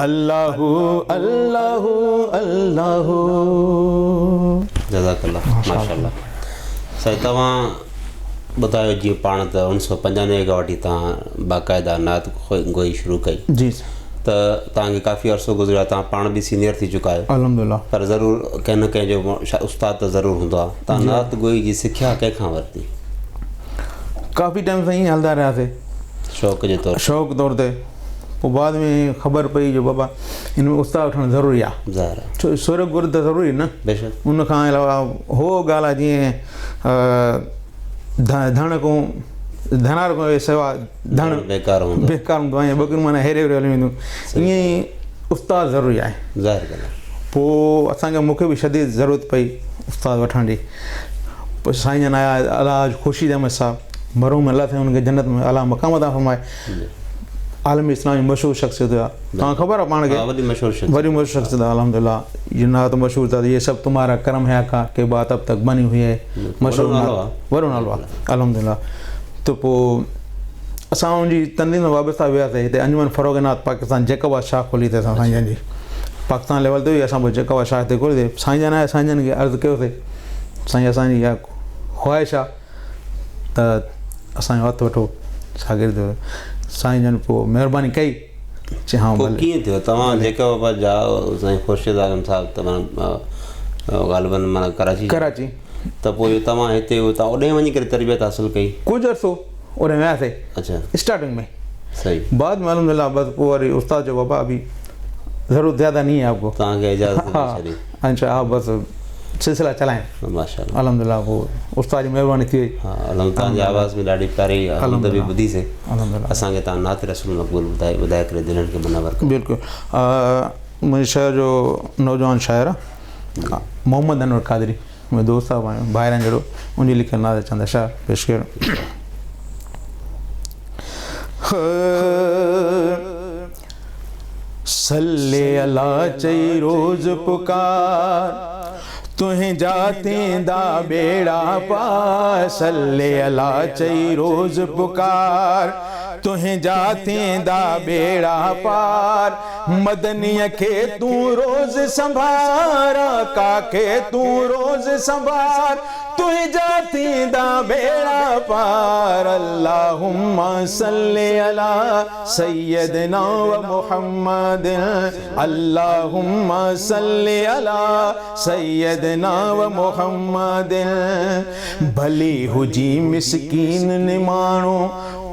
अल्लाहु अल्लाहु अल्लाहु। जज़ाकल्लाह माशाअल्लाह। साईं तव्हां ॿुधायो जीअं पाण त 1995 खां वठी तव्हां बाक़ाइदा नात गोई शुरू कई जी त तव्हांखे काफ़ी अरसो गुज़रियो आहे, तव्हां पाण बि सीनियर थी चुका आहियो अल्हम्दुलिल्लाह। पर ज़रूरु कंहिं न कंहिं जो उस्ताद त ज़रूरु हूंदो आहे। तव्हां नात गोई जी सिखिया कंहिंखां वरिती? काफ़ी टाइम सां ईअं हलंदा रहियासीं शौक़ तौर ते। पोइ बाद में ख़बर पई जो बाबा हिन में उस्ताद वठणु ज़रूरी आहे, ज़ाहिर छो सुर गुर त ज़रूरी न। बेशक उन खां अलावा हो ॻाल्हि आहे जीअं धण को धनार को सेवा धण बेकार हूंदो आहे, ॿकिरियूं माना हेरे हेरे हली वेंदियूं, ईअं ई उस्ताद ज़रूरी आहे। ज़ाहिर ॻाल्हि आहे। पोइ असांखे मूंखे बि शदीद ज़रूरत पई उस्ताद वठण जी। पोइ साईं जन आया अलाह ख़ुशी अहमद साहब मरहूम अलाह साईं हुनखे जन्नत में अलाह मक़ाम अता फ़रमाए, आलमी इस्लामी मशहूरु शख़्सियत हुआ। तव्हां ख़बर आहे पाण खे वरी मशहूरु शख़्सियत आहे अल्हम्दुलिल्लाह। ये नात मशहूर था, ये सब तुम्हारा करम है आका के बात अब तक बनी हुई है, मशहूर वरुण नालो आहे अल्हम्दुलिल्लाह। त पोइ असां उनजी तंदीन में वाबस्ता वियासीं हिते अंजुमन फ़रोग़ नात पाकिस्तान जैकबाबाद शाह खोली अथई असां साईं जन जी, पाकिस्तान लेवल ते हुई। असां पोइ जैकबाबाद शाह हिते खोली अथई। साईं जन आया, साईं जन खे अर्ज़ु कयोसीं साईं असांजी इहा ख़्वाहिश आहे त असांजो हथु वठो शागिर्द। साईं जन पोइ महिरबानी कई, चई हा भले। कीअं थियो तव्हां जैकबाबाद जा साईं ख़ुर्शीद आलम साहिब तव्हां ग़ालिबन माना कराची त पोइ तव्हां हिते तव्हां ओॾे वञी करे तरबियत हासिलु कई? कुझु अर्सो ओॾे वियासीं। अच्छा स्टार्टिंग में सही, बाद में अल्हम्दुलिल्लाह बस पोइ वरी उस्ताद जो बाबा अभी ज़रूरत ज़्यादा नहीं है आपको, तव्हांखे इजाज़त हाँ अच्छा हाँ बस सिलसिला चलाएं माशाअल्लाह अल्हम्दुलिल्लाह। पोइ उस्ताद जी महिरबानी थी वई। हा अल्हम्दुलिल्लाह। तव्हांजी आवाज़ में ॾाढी प्यारी हमद बि ॿुधीसीं असांखे। तव्हां नात रसूल मक़बूल ॿुधाए करे दिलनि खे मुनवर कयो। बिल्कुलु मुंहिंजे शहर जो नौजवान शाइर आहे मोहम्मद अनवर कादरी, मुंहिंजो दोस्त आहे ॿाहिरां जहिड़ो, उनजी लिखियल नात चवंदा शाइर पेश कयो। सल्ले अला चई रोज़ पुकार तुहें जाते दा बेड़ा पार, सल्ले अला चई रोज़ पुकार तुहें जाते दा बेड़ा पार। मदनीअ खे तूं रोज़ संभार, काके तूं रोज़ संभार, तुहें जाते दा बेड़ा पार। अल्लाहुम्मा सल्ली अला सय्यदना व मुहम्मद, अल्लाहुम्मा सल्ली अला सय्यदना व मुहम्मद। भली हुजी मिस्कीन निमाणो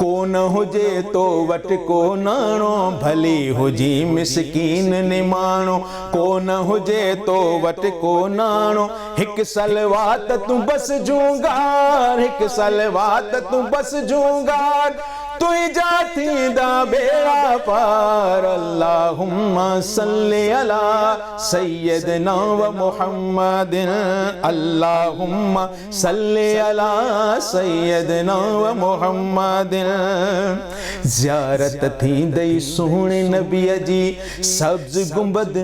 को न हुजे तो वट को नाणो, भली हुजी मिस्कीन निमाणो को न हुजे तो वट को नाणो। हिक सलवात तू बस जूंगार, हिक सलवात तू बस जूंगार, तुई जाती दा बेड़ा पार। अल्लाहुम्मा सल्ली अला सय्यदना व मुहम्मद, अल्लाहुम्मा सल्ली अला सय्यदना व मुहम्मद। ज़ियारत थींदई सुहिणे नबीअ जी सब्ज़ गुंबद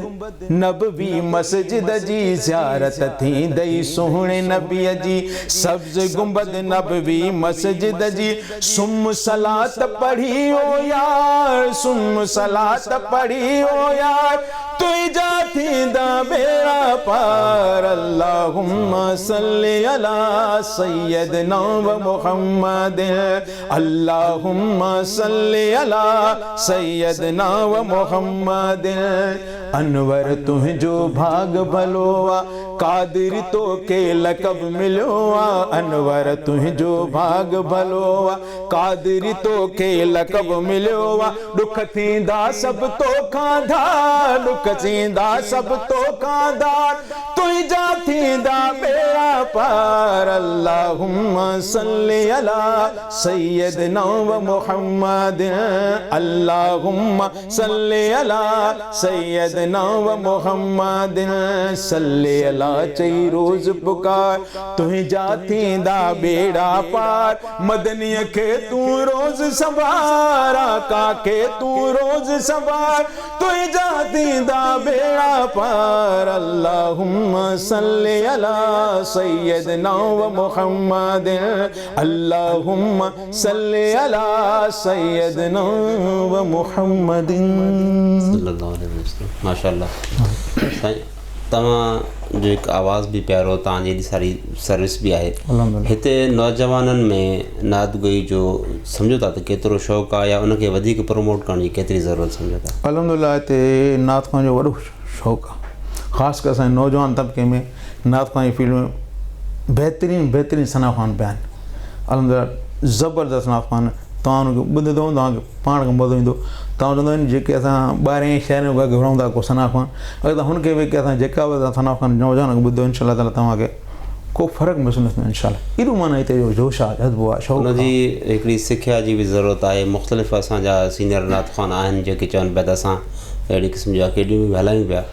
नबवी मस्जिद जी, ज़ियारत थींदई सुहिणे नबीअ जी सब्ज़ गुंबद नबवी मस्जिद जी। सुम सलात पढ़ी ओ यार, सुम सलात पढ़ी ओ यार, तुई जाती दा बेड़ा पार। अल्लाहुम्मा सल्ली अला सय्यदना व मुहम्मद, अल्लाहुम्मा सल्ली अला सय्यदना व मुहम्मद। अनवर तुंहिंजो भाग भलो आ, कादिर तो के लक़ब मिलियो आ, अनवर तुंहिंजो भाग भलो आ, कादिर तो के लक़ब मिलियो आ। दुख थींदा सभु तोखां धार, दुख थींदा सभु तोखां धार, तुई जा थींदा बेड़ा पार। अल्लाहुम्मा सल्ली अला सय्यदना व मुहम्मद, अल्लाहुम्मा सल्ली अला सय्यद सैयदना व मुहम्मद सल्ले अला चई रोज़ पुकार तुंहिंजा थींदा बेड़ा पार मदनीअ खे तूं रोज़ संभार आका खे तूं रोज़ संभार तुंहिंजा थींदा बेड़ा पार अल्लाहुम्मा सल्ले अला सैयदना व मुहम्मद अल्लाहुम्मा सल्ले अला सैयदना व मुहम्मद सल्लल्लाहु अलैहि वसल्लम। माशाअल्लाह तव्हां जो हिकु आवाज़ बि प्यारो तव्हांजी एॾी सारी सर्विस बि आहे हिते नौजवाननि में नातगोई जो सम्झो था त केतिरो शौक़ु आहे या उनखे वधीक प्रमोट करण जी केतिरी ज़रूरत सम्झो था? अल्हम्दुलिल्लाह हिते नात ख़्वान जो वॾो शौक़ु आहे ख़ासि करे असांजे नौजवान तबिके में नात ख़्वान जी फील्ड में बहितरीनु सना ख़्वान पिया आहिनि अल्हम्दुलिल्लाह ज़बरदस्त नात ख़्वान तव्हां हुनखे ॿुधंदो तव्हांखे पाण खे मज़ो ईंदो तव्हां चवंदा आहिनि जेके असां ॿाहिरि शहर में घुरऊं था को सना ख़्वान अगरि तव्हां हुनखे वेही करे असां जेका बि सना ख़्वान नौजवान ॿुधो इनशा ताला तव्हांखे को फ़र्क़ु महसूसु न थींदो इनशा एॾो माना हिते जो जोश आहे जज़्बो आहे शौक़ु हुनजी हिकिड़ी सिखिया जी बि ज़रूरत आहे मुख़्तलिफ़ असांजा सीनियर नात ख़्वान आहिनि जेके चवनि पिया त असां अहिड़ी क़िस्म जी अकेडमी बि हलायूं पिया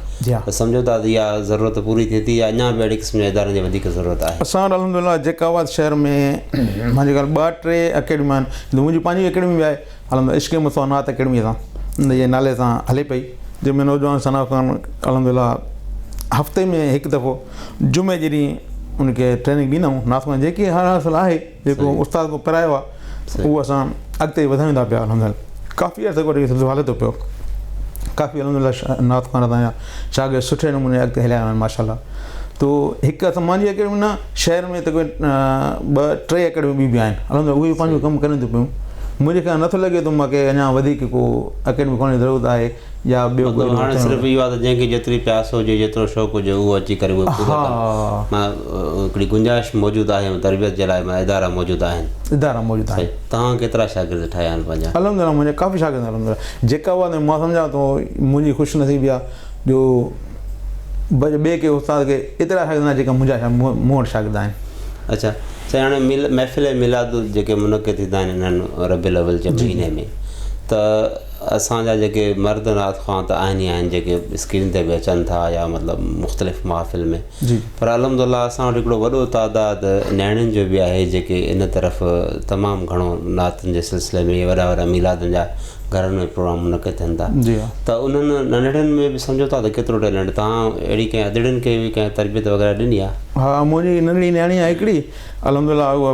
त सम्झो था त इहा ज़रूरत पूरी थिए थी या अञा बि अहिड़ी क़िस्म जे इदारनि जी वधीक ज़रूरत आहे? असां वटि अल्हम्दुलिल्लाह जेकाबाद शहर में मुंहिंजे घर 2-3 अकेडमी आहिनि मुंहिंजी पंहिंजी अकेडमी बि आहे अल्हम्दुलिल्लाह इश्क़ मुस्तफ़ा नात अकेडमी सां इनजे नाले सां हले पई जंहिंमें नौजवान सना ख़्वान अल्हम्दुलिल्लाह हफ़्ते में हिकु दफ़ो जुमे जे ॾींहुं उनखे ट्रेनिंग ॾींदा आहियूं नात ख़्वान जेकी हर हासिल आहे जेको उस्ताद को करायो आहे उहो असां अॻिते वधायूं था पिया अल्हम्दुलिल्लाह काफ़ी अर्से खां इहो हले थो पियो काफ़ी अल्हम्दुलिल्लाह नात ख़्वान असांजा शागिर्द सुठे नमूने अॻिते हलिया आहिनि माशाअल्लाह तो हिकु असां मुंहिंजी अकेडमी न शहर में तक़रीबन 2-3 अकेडमी बि आहिनि अल्हम्दुलिल्लाह उहे पंहिंजो कमु करनि थियूं पियूं मुंहिंजे ख़्याल नथो लॻे थो मूंखे अञा वधीक को अकेडमी खोलण जी ज़रूरत आहे या ॿियो हाणे सिर्फ़ु इहो आहे त जंहिंखे जेतिरी प्यास हुजे जेतिरो शौक़ु हुजे उहो अची करे उहो पूरो करे हिकिड़ी गुंजाइश मौजूदु आहे तरबियत जे लाइ इदारा मौजूदु आहिनि तव्हां केतिरा शागिर्द ठाहिया आहिनि पंहिंजा? अल्हम्दुलिल्लाह मुंहिंजा काफ़ी शागिर्द अल्हम्दुलिल्लाह जेका उहा मां सम्झां थो मुंहिंजी ख़ुशनसीबी आहे जो ॿिए के उस्ताद खे एतिरा शागिर्द आहिनि जेका मुंहिंजा मूं वटि शागिर्द आहिनि। अच्छा साईं हाणे महफ़िल मिलाद जेके मुनक़िद थींदा आहिनि इन्हनि रबीउल अव्वल जे महीने में त असांजा जेके मर्द नात ख़्वान त आहिनि ई आहिनि जेके स्क्रीन ते बि अचनि था या मतिलबु मुख़्तलिफ़ महफ़िल में पर अल्हम्दुलिल्लाह असां वटि हिकिड़ो वॾो तइदादु नियाणियुनि जो बि आहे जेके इन तरफ़ तमामु घणो नातुनि जे सिलसिले में वॾा वॾा मिलादनि जा घरनि में प्रोग्राम मुनक़िद थियनि था त उन्हनि नंढड़नि में बि सम्झो था त केतिरो टैलेंट तव्हां अहिड़ी कंहिं अदड़ियुनि खे बि कंहिं तरबियत वग़ैरह ॾिनी आहे? हा मुंहिंजी नंढड़ी नियाणी आहे हिकिड़ी अल्हम्दुलिल्लाह उहा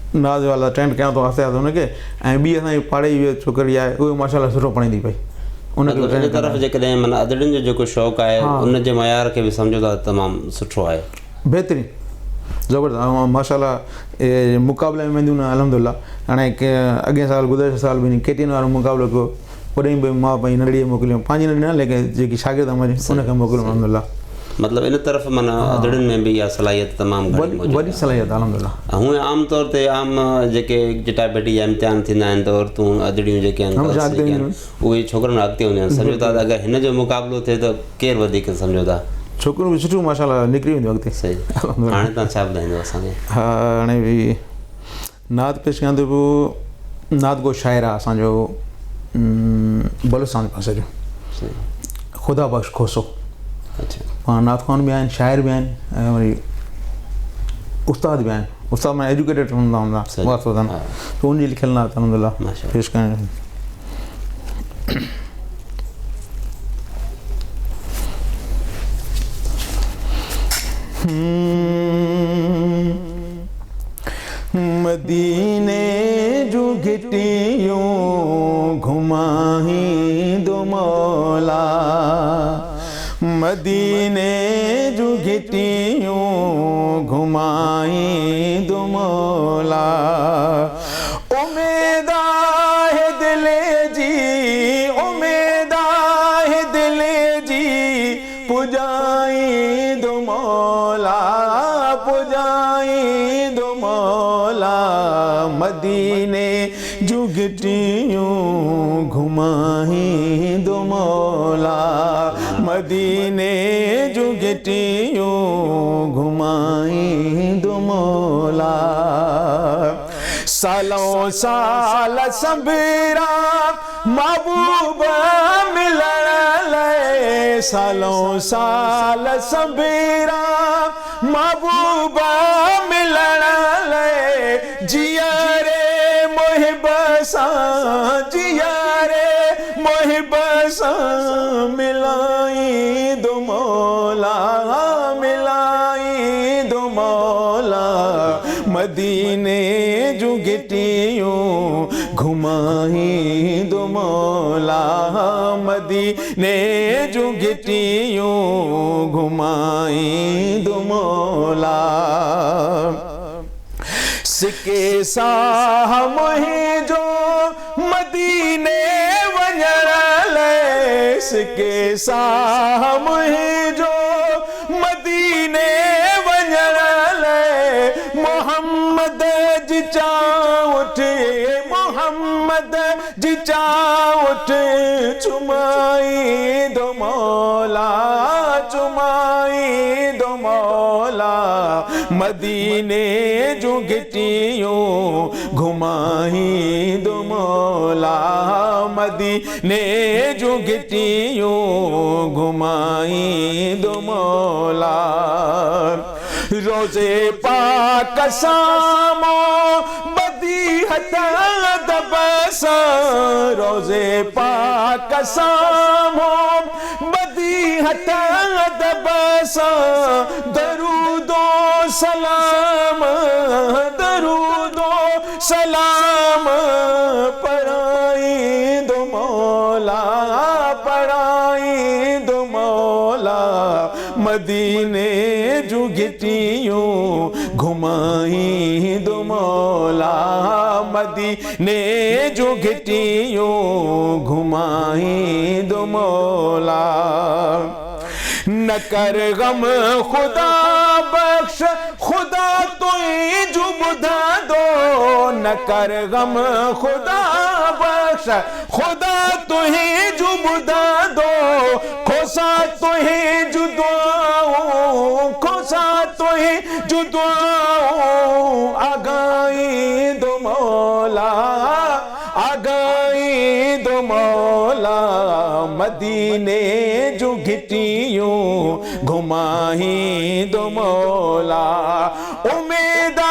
नाज़ वाला ट्रेंड कयां थो आहिस्ते आहिस्ते हुनखे ऐं ॿी असांजी पाड़े जी छोकिरी आहे उहा माशाअल्लाह सुठो पढ़ंदी पई उनखे इन तरफ़ जेकॾहिं माना अदड़ियुनि जो जेको शौक़ु आहे उनजे मयार खे बि सम्झो था तमामु सुठो आहे बहितरीनु ज़बरदस्त माशाअल्लाह मुक़ाबले में वेंदियूं न अल्हम्दुलिल्लाह हाणे अॻे साल गुज़िरियल साल बि केटीन वारो मुक़ाबिलो कयो होॾे बि मां पंहिंजी नंढड़ीअ मोकिलियो पंहिंजी नंढड़ी न लेकिन जेकी शागिर्द आहे मुंहिंजी उनखे मोकिलियो अल्हम्दुलिल्लाह मतिलबु इन तरफ़ माना अदड़ियुनि में बि इहा सलाहियत तमामु वॾी सलाहियत अल्हम्दुलिल्लाह हूअं आम तौर ते आम जेके चटाभेटी जा इम्तिहान थींदा आहिनि त औरतूं अदड़ियूं जेके आहिनि उहे छोकिरनि अॻिते हूंदियूं आहिनि सम्झो था त अगरि हिन जो मुक़ाबिलो थिए त केरु वधीक सम्झो था? छोकिरियूं बि सुठियूं माशाअल्लाह निकिरी वेंदियूं अॻिते। सही हाणे तव्हां छा ॿुधाईंदव असांखे? हा हाणे बि नात पेश कयां थो पोइ नात को शाइर आहे असांजो बलूचिस्तान पासे जो ख़ुदा बख़्श खोसो पाण नात ख़्वान बि आहिनि शाइर बि आहिनि ऐं वरी उस्ताद बि आहिनि उस्ताद माना एजुकेटेड हूंदा त उनजी लिखियल नात अल्हम्दुलिल्लाह पेश कयां मदीने जो घिटियों घुमाही दो मौला मदीने जो घिटियों घुमाही दो मौला उम्मीदा है दिले जी उम्मीदा है दिले जी पुजाई दो मौला पुजाई दो मौला मदीने जो घिटियों घुमाही दो मौला मदीने जो घिटियों घुमाही दो मौला सालों साल सबरा महबूब मिलण लाइ सालों साल सबीरा महबूबा मिलण लाइ जिया रे मुहिब सां जिया रे मुहिब सां मिलाई दो मौला मिलाई दो मौला मदीने जूं गिटियूं घुमाई दो मौला मदीने जूं गिटियूं घुमाई दो मौला सिके साह मुंहिंजो मदीने वञण लाइ सिके साह मुंहिंजो मदीने वञण लाइ मोहम्मद जी चाउठ मोहम्मद जी चाउठ चुमाई दो मौला चुमाई दो मौला मदीने जूं गिटियूं घुमाई दो मौला मदीने जूं गिटियूं घुमाई दो मौला रोज़े पाक सामो बदी हथा दबसा रोज़े पाक सामो बदी हथा दबसा दरूदो सलाम दरूदो सलाम पढ़ाई दो मौला पढ़ाई दो मौला मदीने जूं गिटियूं घुमाई दो मौला मदीने जूं गिटियूं घुमाई दो मौला न कर गम खुदा बख्श खुदा तो ही जो बुधा दो न कर गम खुदा बख्श खुदा तो ही जो बुधा दो खोसा तो ही जो दुआओं खोसा तो ही जो दुआओं आगाई दो मौला आगाई दो मौला मदीने जो गिटियूं घुमाई दो मौला उम्मीदा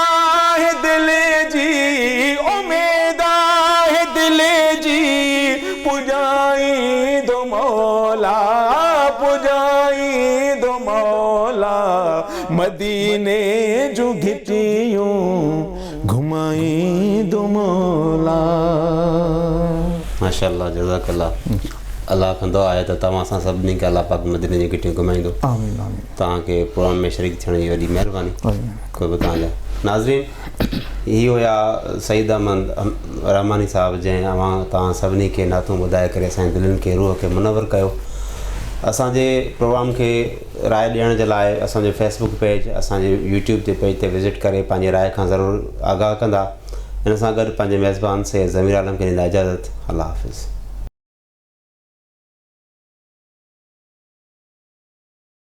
है दिल जी उम्मीदा है दिल जी पुजाई दो मौला पुजाई दो मौला मदीने जो गिटियूं घुमाई दो मौला माशाअल्लाह जज़ाकल्लाह अल्लाह कंदो आहे त तव्हां सां सभिनी खे अल्लाह पाक मदीने जी गिटियूं घुमाईंदो आमीन आमीन तव्हांखे प्रोग्राम में शरीक थियण जी वॾी महिरबानी कोई बि तव्हांजा नाज़रीन इहे हुया सईद अहमद रहमानी साहिबु जंहिं तव्हां सभिनी खे नातूं ॿुधाए करे असांजी दिलनि खे रूह खे मुनवर कयो असांजे प्रोग्राम खे राय ॾियण जे लाइ असांजो फेसबुक पेज असांजे यूट्यूब जे पेज ते विज़िट करे पंहिंजी राय खां ज़रूरु आगाह कंदा हिन सां गॾु पंहिंजे मेज़बान से ज़मीर आलम खे ॾींदा इजाज़त अल्लाह हाफ़िज़